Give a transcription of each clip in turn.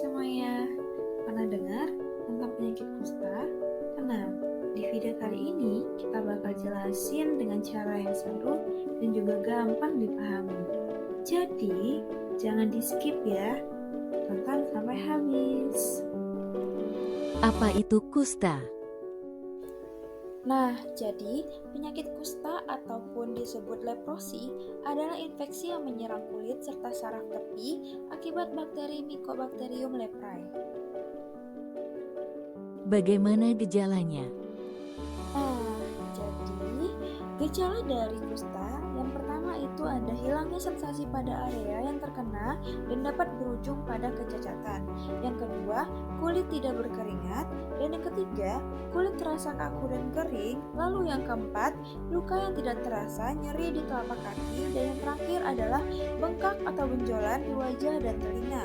semuanya, pernah dengar tentang penyakit kusta? Tenang, di video kali ini kita bakal jelasin dengan cara yang seru dan juga gampang dipahami. Jadi, jangan di skip ya, tonton sampai habis. Apa itu kusta? Nah, jadi penyakit kusta ataupun disebut leprosi adalah infeksi yang menyerang kulit serta saraf tepi akibat bakteri Mycobacterium leprae. Bagaimana gejalanya? Nah, jadi gejala dari kusta yang pertama itu ada hilangnya sensasi pada area yang terkena dan dapat berujung pada kecacatan. Yang kedua, kulit tidak berkeringat. Dan yang ketiga, kulit terasa kaku dan kering. Lalu yang keempat, luka yang tidak terasa, nyeri di telapak kaki. Dan yang terakhir adalah bengkak atau benjolan di wajah dan telinga.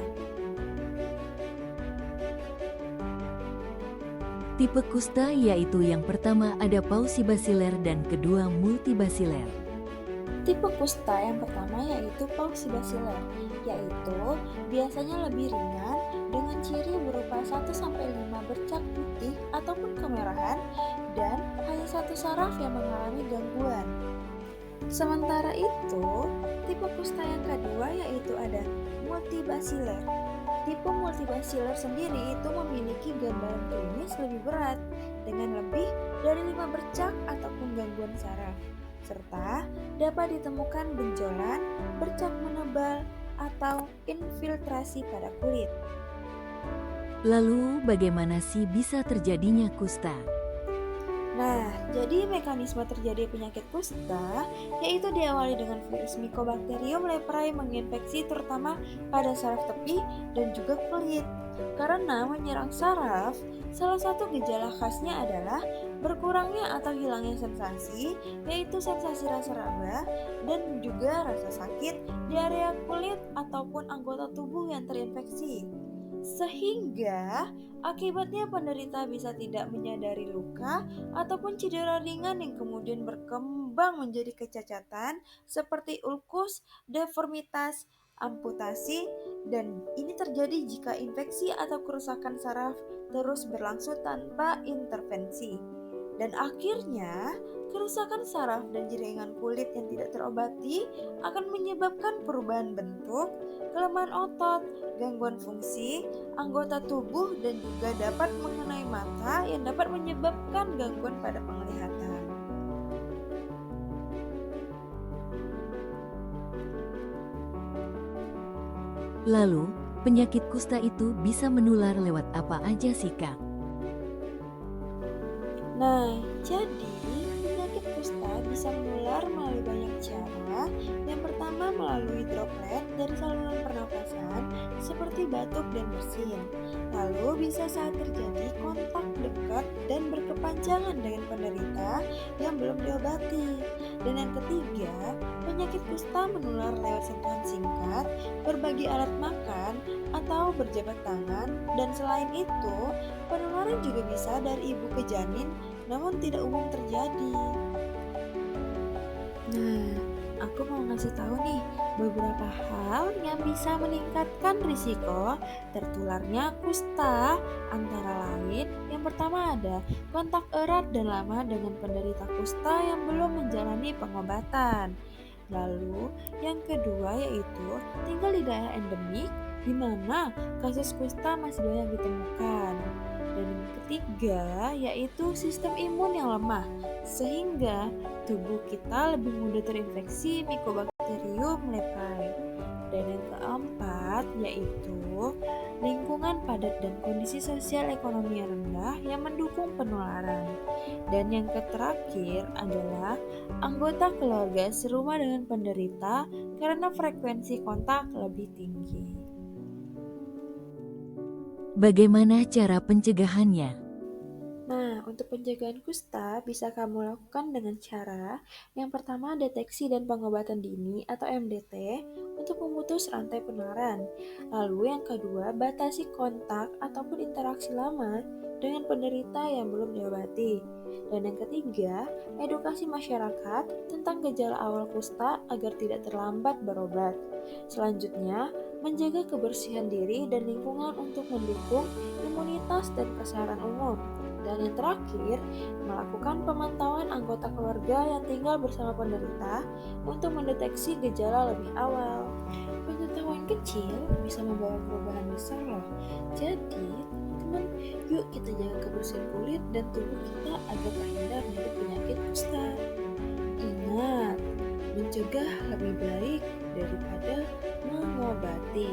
Tipe kusta yaitu yang pertama ada pausibasiler dan kedua multibasiler. Tipe kusta yang pertama yaitu pausibasiler, yaitu biasanya lebih ringan dengan ciri berupa 1-5 bercak putih ataupun kemerahan dan hanya satu saraf yang mengalami gangguan. Sementara itu, tipe kusta yang kedua yaitu ada multibasiler. Tipe multibasiler sendiri itu memiliki gambaran klinis lebih berat dengan lebih dari 5 bercak ataupun gangguan saraf, serta dapat ditemukan benjolan, bercak menebal, atau infiltrasi pada kulit. Lalu bagaimana sih bisa terjadinya kusta? Nah, jadi mekanisme terjadi penyakit kusta yaitu diawali dengan virus Mycobacterium leprae menginfeksi terutama pada saraf tepi dan juga kulit. Karena menyerang saraf, salah satu gejala khasnya adalah berkurangnya atau hilangnya sensasi, yaitu sensasi rasa raba dan juga rasa sakit di area kulit ataupun anggota tubuh yang terinfeksi. Sehingga akibatnya penderita bisa tidak menyadari luka ataupun cedera ringan yang kemudian berkembang menjadi kecacatan seperti ulkus, deformitas, amputasi, dan ini terjadi jika infeksi atau kerusakan saraf terus berlangsung tanpa intervensi. Dan akhirnya, kerusakan saraf dan jaringan kulit yang tidak terobati akan menyebabkan perubahan bentuk, kelemahan otot, gangguan fungsi, anggota tubuh, dan juga dapat mengenai mata yang dapat menyebabkan gangguan pada penglihatan. Lalu, penyakit kusta itu bisa menular lewat apa aja sih, Kak? Nah, jadi penyakit kusta bisa menular melalui banyak cara. Yang pertama melalui droplet dari saluran pernapasan seperti batuk dan bersin. Lalu bisa saat terjadi kontak dekat dan berkepanjangan dengan penderita yang belum diobati. Dan yang ketiga, penyakit kusta menular lewat sentuhan singkat, berbagi alat makan, atau berjabat tangan. Dan selain itu, penularan juga bisa dari ibu ke janin, namun tidak umum terjadi. Nah, aku mau ngasih tahu nih beberapa hal yang bisa meningkatkan risiko tertularnya kusta. Antara lain, yang pertama ada kontak erat dan lama dengan penderita kusta yang belum menjalani pengobatan. Lalu, yang kedua yaitu tinggal di daerah endemik di mana kasus kusta masih banyak ditemukan. Dan yang ketiga yaitu sistem imun yang lemah sehingga tubuh kita lebih mudah terinfeksi Mycobacterium leprae. Dan yang keempat yaitu lingkungan padat dan kondisi sosial ekonomi yang rendah yang mendukung penularan. Dan yang terakhir adalah anggota keluarga serumah dengan penderita karena frekuensi kontak lebih tinggi. Bagaimana cara pencegahannya? Nah, untuk pencegahan kusta bisa kamu lakukan dengan cara yang pertama deteksi dan pengobatan dini atau MDT untuk memutus rantai penularan. Lalu yang kedua batasi kontak ataupun interaksi lama dengan penderita yang belum diobati. Dan yang ketiga, edukasi masyarakat tentang gejala awal kusta agar tidak terlambat berobat. Selanjutnya, menjaga kebersihan diri dan lingkungan untuk mendukung imunitas dan kesehatan umum. Dan yang terakhir, melakukan pemantauan anggota keluarga yang tinggal bersama penderita untuk mendeteksi gejala lebih awal. Pengetahuan kecil bisa membawa perubahan besar loh. Jadi, teman-teman, yuk kita jaga kebersihan kulit dan tubuh kita agar terhindar dari penyakit kusta. Ingat, mencegah lebih baik daripada mengobati.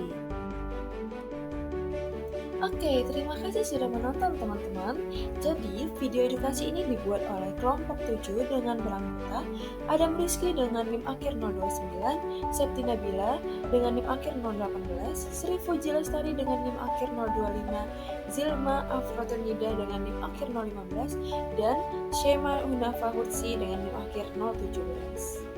Oke, terima kasih sudah menonton teman-teman. Jadi, video edukasi ini dibuat oleh kelompok 7 dengan beranggota Adam Rizky dengan NIM akhir 029, Septi Nabila dengan NIM akhir 018, Sri Fuji Lestari dengan NIM akhir 025, Zilma Afrotenida dengan NIM akhir 015, dan Shema Hunafa Hursi dengan NIM akhir 017.